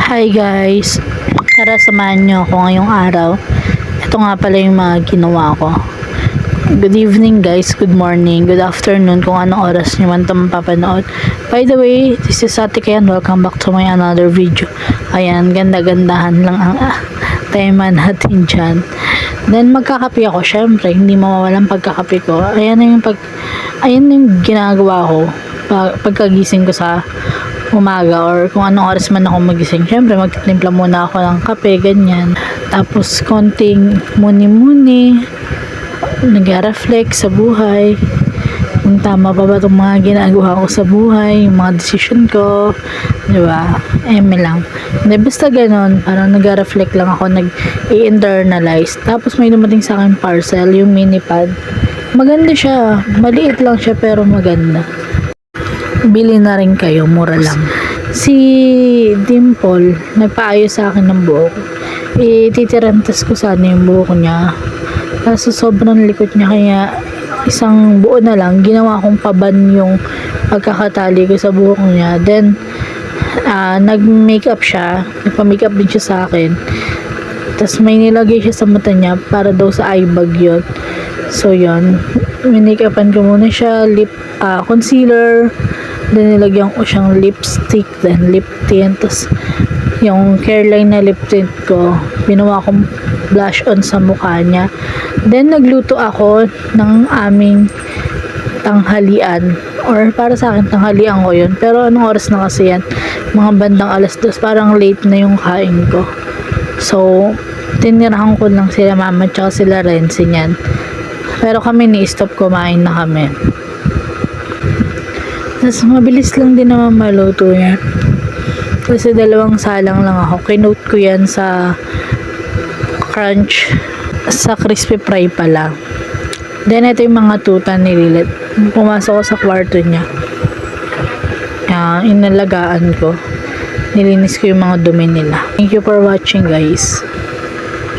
Hi guys! Tara samahan nyo ako ngayong araw. Ito nga pala yung mga ginawa ko. Good evening guys, good morning, good afternoon kung anong oras nyo man ito mapapanood. By the way, this is Ate Kay and welcome back to my another video. Ayan, ganda-gandahan lang ang tema natin dyan. Then magkakape ako, syempre, hindi mawawalan pagkakape ko. Ayan yung ginagawa ko pagkagising ko sa umaga or kung anong oras man ako magising. Syempre, magtitimpla muna ako ng kape, ganyan. Tapos, konting muni-muni, nag-reflect sa buhay. Kung tama pa ba itong mga ginagawa ko sa buhay, yung mga decision ko, di ba? Lang. Hindi, basta ganun, parang nag-reflect lang ako, nag-i-internalize. Tapos, may dumating sa akin parcel, yung mini pad. Maganda siya. Maliit lang siya, pero maganda. Bili na rin kayo, mura lang. Si Dimple, nagpaayos sa akin ng buhok. Titirantas ko sana yung buhok niya. Kaso sobrang likot niya, kaya isang buo na lang. Ginawa kong paban yung pagkakatali ko sa buhok niya. Then, nag-makeup siya. Nagpa-makeup din siya sa akin. Tapos may nilagay siya sa mata niya para daw sa eye bag yun. So, yun. Minake-upan ko muna siya. Concealer. Then, nilagyan ko siyang lipstick, then lip tint, tapos yung hairline na lip tint ko, ginawa kong blush on sa mukha niya. Then, nagluto ako ng aming tanghalian, or para sa akin, tanghalian ko yun. Pero, anong oras na kasi yan? Mga bandang 2:00, parang late na yung kain ko. So, tinirahan ko lang sila mama, tsaka sila Renzi niyan. Pero kami ni-stop kumain na kami. Tapos mabilis lang din naman maluto yan. Kasi 2 salang lang ako. Kinote ko yan sa crunch, sa crispy fry pala. Then ito yung mga tuta ni Lilit. Pumasok ko sa kwarto niya. Inalagaan ko. Nilinis ko yung mga dumi nila. Thank you for watching guys.